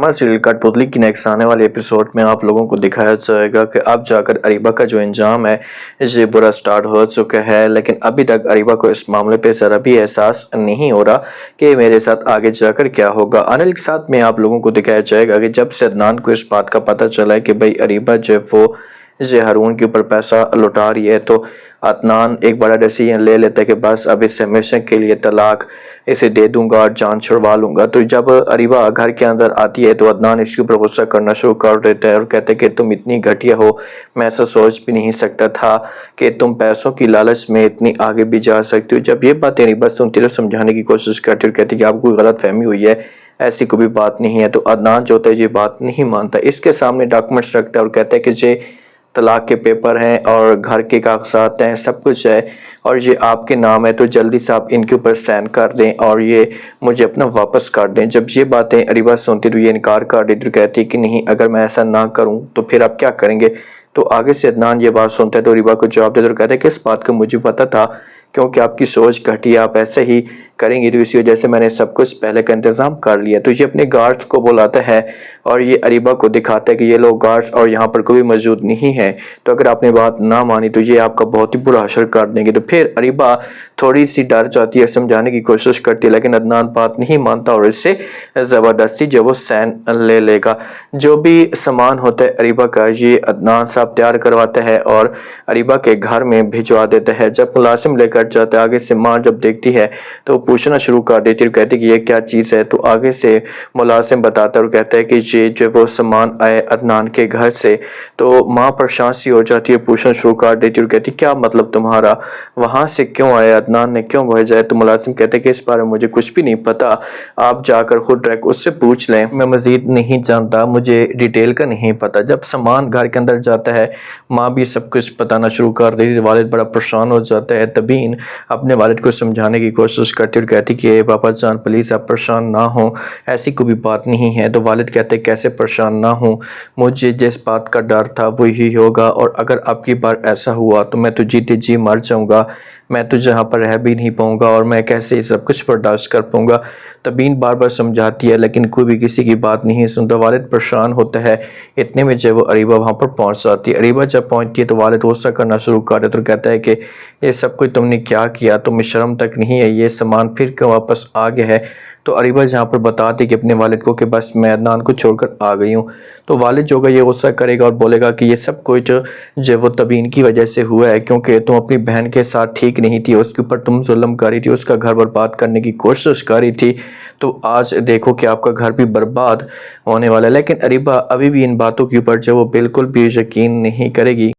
Serial कठपुतली की next आने वाले एपिसोड में आप लोगों को दिखाया जाएगा कि अब जाकर अरीबा का जो इंजाम है ये बुरा स्टार्ट हो चुका है। लेकिन अभी तक अरीबा को इस मामले पे ज़रा भी एहसास नहीं हो रहा कि मेरे साथ आगे जाकर क्या होगा। अनिल के साथ में आप लोगों को दिखाया जाएगा कि जब से अदनान को इस बात का पता चला है कि भाई अरीबा जो है वो ये हारून के ऊपर पैसा लुटा रही है, तो अदनान एक बड़ा डिसीजन ले लेता है कि बस अब इसे हमेशा के लिए तलाक इसे दे दूंगा और जान छुड़वा लूंगा। तो जब अरीबा घर के अंदर आती है तो अदनान इसके ऊपर गुस्सा करना शुरू कर देता है और कहते हैं कि तुम इतनी घटिया हो, मैं ऐसा सोच भी नहीं सकता था कि तुम पैसों की लालच में इतनी आगे भी जा सकती हो। जब ये बातें अरीबा सुनती है तो समझाने की कोशिश करती है और कहती है कि आपको कोई गलत फहमी हुई है, ऐसी कोई बात नहीं है। तो अदनान जो होता है ये बात नहीं मानता, इसके सामने डॉक्यूमेंट्स रखता है और कहता है कि ये तलाक के पेपर हैं और घर के कागजात हैं, सब कुछ है और ये आपके नाम है, तो जल्दी से आप इनके ऊपर साइन कर दें और ये मुझे अपना वापस कर दें। जब ये बातें अरीबा सुनती तो ये इनकार कर देती, तो कहती कि नहीं, अगर मैं ऐसा ना करूं तो फिर आप क्या करेंगे। तो आगे से अदनान ये बात सुनता है तो अरीबा को जवाब देते तो कहते हैं कि इस बात का मुझे पता था, क्योंकि आपकी सोच घटिया, आप ऐसे ही करेंगे तो इसी वजह से मैंने सब कुछ पहले का इंतजाम कर लिया। तो ये अपने गार्ड्स को बुलाता है और ये अरीबा को दिखाता है कि ये लोग गार्ड्स और यहाँ पर कोई मौजूद नहीं है, तो अगर आपने बात ना मानी तो ये आपका बहुत ही बुरा असर कर देंगे। तो फिर अरीबा थोड़ी सी डर जाती है, समझाने की कोशिश करती है, लेकिन अदनान बात नहीं मानता और इससे ज़बरदस्ती जो वो सैन ले लेगा। जो भी सामान होता है अरीबा का ये अदनान साहब तैयार करवाता है और अरीबा के घर में भिजवा देता है। जब मुलाजिम लेकर जाता है, आगे से माँ जब देखती है तो पूछना शुरू कर देती है और कहती है कि ये क्या चीज़ है। तो आगे से मुलाजिम बताता है और कहता है कि ये जो वो सामान आए अदनान के घर से। तो माँ परेशान सी हो जाती है, पूछना शुरू कर देती है और कहती है क्या मतलब तुम्हारा, वहाँ से क्यों आया, अदनान ने क्यों भेजा है। तो मुलाजिम कहते हैं कि इस बारे में मुझे कुछ भी नहीं पता, आप जाकर खुद डायरेक्ट उससे पूछ लें, मैं मजीद नहीं जानता, मुझे डिटेल का नहीं पता। जब सामान घर के अंदर जाता है माँ भी सब कुछ बताना शुरू कर देती है। वालिद बड़ा परेशान हो जाता है। तबीन अपने वालिद को समझाने की कोशिश करती है और कहती कि पापा जान प्लीज़ आप परेशान ना हो, ऐसी कोई भी बात नहीं है। तो वालिद कहते कैसे परेशान ना हो, मुझे जिस बात का डर था वही होगा और अगर अब की बार ऐसा हुआ तो मैं तो जीते जी मर जाऊंगा, मैं तो जहाँ पर रह भी नहीं पाऊंगा और मैं कैसे ये सब कुछ बर्दाश्त कर पाऊंगा। तबीन बार बार समझाती है लेकिन कोई भी किसी की बात नहीं सुनता। वालिद परेशान होता है। इतने में जब वो अरीबा वहाँ पर पहुँच जाती है, अरीबा जब पहुँचती है तो वालिद गुस्सा करना शुरू कर देता तो कहता है कि ये सब कुछ तुमने क्या किया, तुम्हें शर्म तक नहीं है, ये सामान फिर क्यों वापस आ गया है। तो अरीबा जहाँ पर बताती कि अपने वालिद को कि बस मैं अदनान को छोड़कर आ गई हूँ। तो वालिद जो होगा ये गुस्सा करेगा और बोलेगा कि ये सब कुछ जो वो तबीन की वजह से हुआ है, क्योंकि तुम अपनी बहन के साथ ठीक नहीं थी, उसके ऊपर तुम जुल्म कर रही थी, उसका घर बर्बाद करने की कोशिश कर रही थी, तो आज देखो कि आपका घर भी बर्बाद होने वाला है। लेकिन अरीबा अभी भी इन बातों के ऊपर जो वो बिल्कुल भी यकीन नहीं करेगी।